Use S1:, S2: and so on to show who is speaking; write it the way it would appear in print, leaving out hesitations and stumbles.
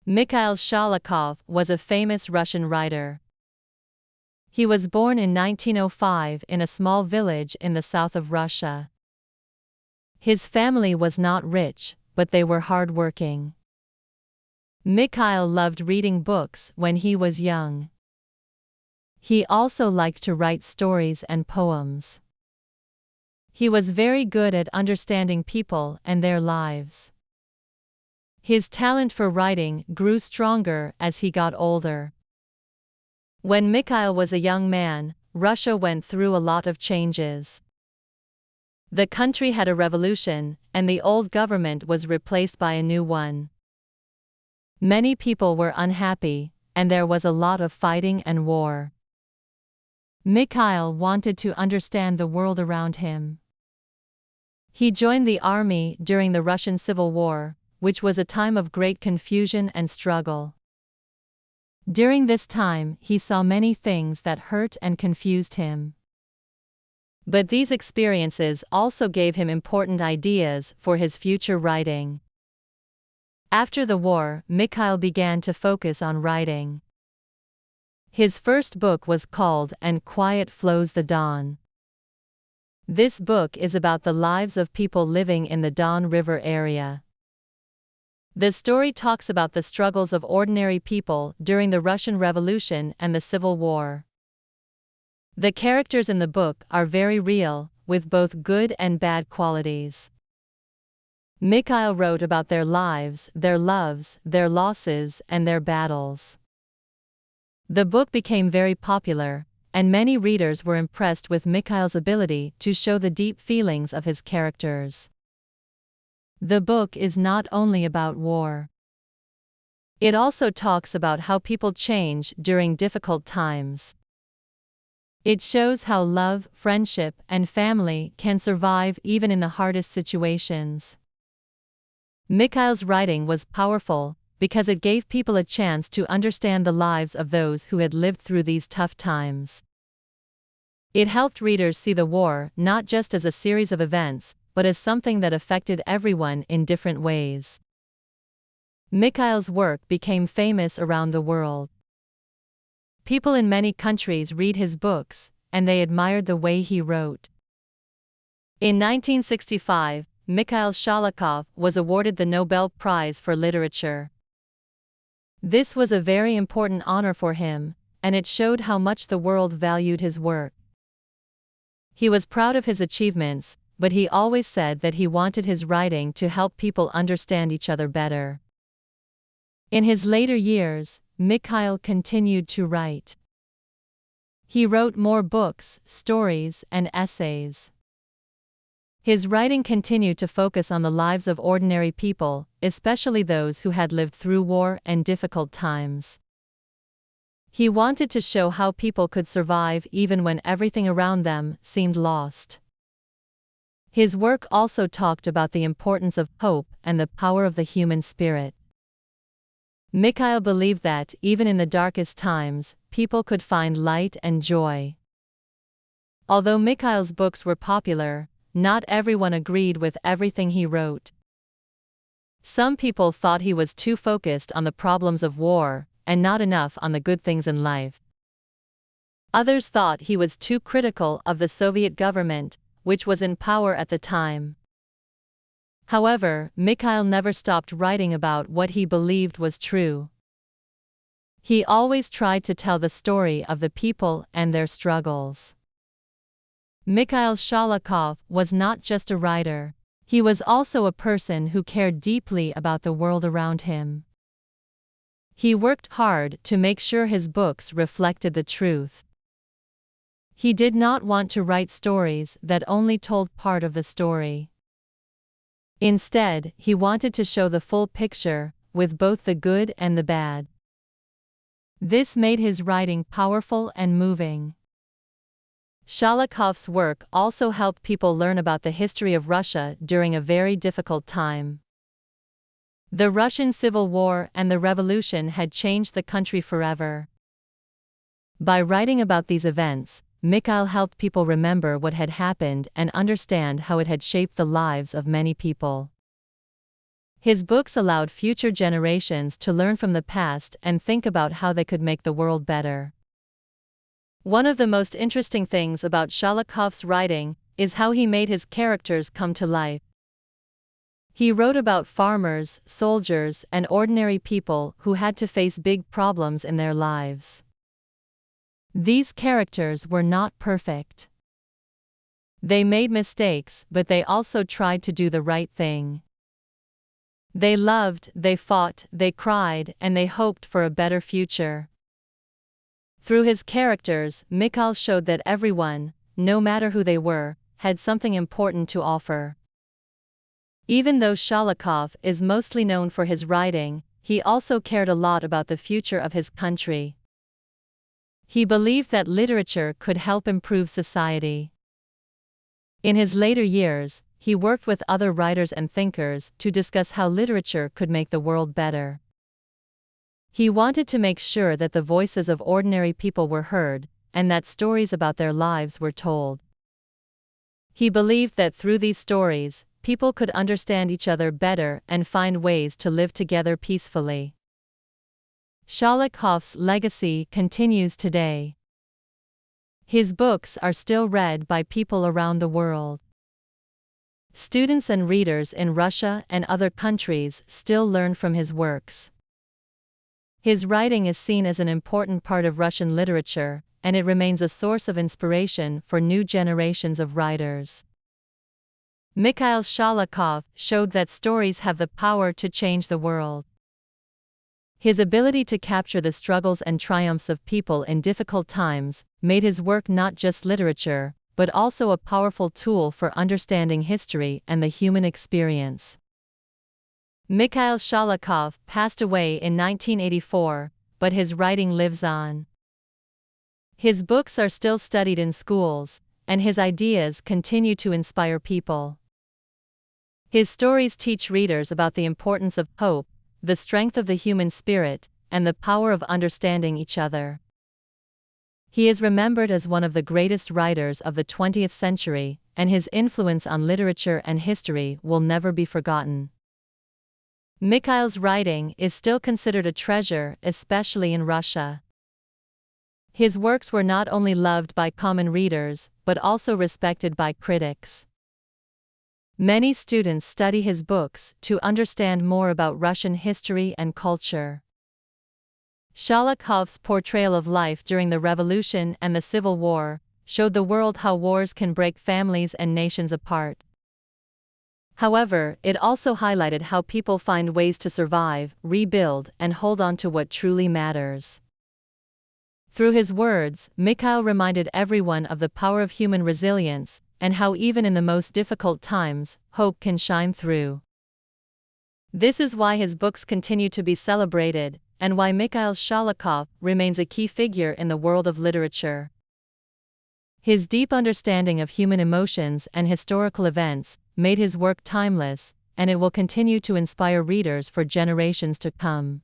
S1: Mikhail Sholokhov was a famous Russian writer. He was born in 1905 in a small village in the south of Russia. His family was not rich, but they were hardworking. Mikhail loved reading books when he was young. He also liked to write stories and poems. He was very good at understanding people and their lives. His talent for writing grew stronger as he got older. When Mikhail was a young man, Russia went through a lot of changes. The country had a revolution, and the old government was replaced by a new one. Many people were unhappy, and there was a lot of fighting and war. Mikhail wanted to understand the world around him. He joined the army during the Russian Civil War, which was a time of great confusion and struggle. During this time, he saw many things that hurt and confused him. But these experiences also gave him important ideas for his future writing. After the war, Mikhail began to focus on writing. His first book was called And Quiet Flows the Don. This book is about the lives of people living in the Don River area. The story talks about the struggles of ordinary people during the Russian Revolution and the Civil War. The characters in the book are very real, with both good and bad qualities. Mikhail wrote about their lives, their loves, their losses, and their battles. The book became very popular, and many readers were impressed with Mikhail's ability to show the deep feelings of his characters. The book is not only about war. It also talks about how people change during difficult times. It shows how love, friendship, and family can survive even in the hardest situations. Mikhail's writing was powerful because it gave people a chance to understand the lives of those who had lived through these tough times. It helped readers see the war not just as a series of events, but as something that affected everyone in different ways. Mikhail's work became famous around the world. People in many countries read his books, and they admired the way he wrote. In 1965, Mikhail Sholokhov was awarded the Nobel Prize for Literature. This was a very important honor for him, and it showed how much the world valued his work. He was proud of his achievements, but he always said that he wanted his writing to help people understand each other better. In his later years, Mikhail continued to write. He wrote more books, stories, and essays. His writing continued to focus on the lives of ordinary people, especially those who had lived through war and difficult times. He wanted to show how people could survive even when everything around them seemed lost. His work also talked about the importance of hope and the power of the human spirit. Mikhail believed that, even in the darkest times, people could find light and joy. Although Mikhail's books were popular, not everyone agreed with everything he wrote. Some people thought he was too focused on the problems of war, and not enough on the good things in life. Others thought he was too critical of the Soviet government, which was in power at the time. However, Mikhail never stopped writing about what he believed was true. He always tried to tell the story of the people and their struggles. Mikhail Sholokhov was not just a writer. He was also a person who cared deeply about the world around him. He worked hard to make sure his books reflected the truth. He did not want to write stories that only told part of the story. Instead, he wanted to show the full picture, with both the good and the bad. This made his writing powerful and moving. Sholokhov's work also helped people learn about the history of Russia during a very difficult time. The Russian Civil War and the Revolution had changed the country forever. By writing about these events, Mikhail helped people remember what had happened and understand how it had shaped the lives of many people. His books allowed future generations to learn from the past and think about how they could make the world better. One of the most interesting things about Sholokhov's writing is how he made his characters come to life. He wrote about farmers, soldiers, and ordinary people who had to face big problems in their lives. These characters were not perfect. They made mistakes, but they also tried to do the right thing. They loved, they fought, they cried, and they hoped for a better future. Through his characters, Mikhail showed that everyone, no matter who they were, had something important to offer. Even though Sholokhov is mostly known for his writing, he also cared a lot about the future of his country. He believed that literature could help improve society. In his later years, he worked with other writers and thinkers to discuss how literature could make the world better. He wanted to make sure that the voices of ordinary people were heard, and that stories about their lives were told. He believed that through these stories, people could understand each other better and find ways to live together peacefully. Sholokhov's legacy continues today. His books are still read by people around the world. Students and readers in Russia and other countries still learn from his works. His writing is seen as an important part of Russian literature, and it remains a source of inspiration for new generations of writers. Mikhail Sholokhov showed that stories have the power to change the world. His ability to capture the struggles and triumphs of people in difficult times made his work not just literature, but also a powerful tool for understanding history and the human experience. Mikhail Sholokhov passed away in 1984, but his writing lives on. His books are still studied in schools, and his ideas continue to inspire people. His stories teach readers about the importance of hope, the strength of the human spirit, and the power of understanding each other. He is remembered as one of the greatest writers of the 20th century, and his influence on literature and history will never be forgotten. Mikhail's writing is still considered a treasure, especially in Russia. His works were not only loved by common readers, but also respected by critics. Many students study his books to understand more about Russian history and culture. Sholokhov's portrayal of life during the Revolution and the Civil War showed the world how wars can break families and nations apart. However, it also highlighted how people find ways to survive, rebuild, and hold on to what truly matters. Through his words, Mikhail reminded everyone of the power of human resilience, and how even in the most difficult times, hope can shine through. This is why his books continue to be celebrated, and why Mikhail Sholokhov remains a key figure in the world of literature. His deep understanding of human emotions and historical events made his work timeless, and it will continue to inspire readers for generations to come.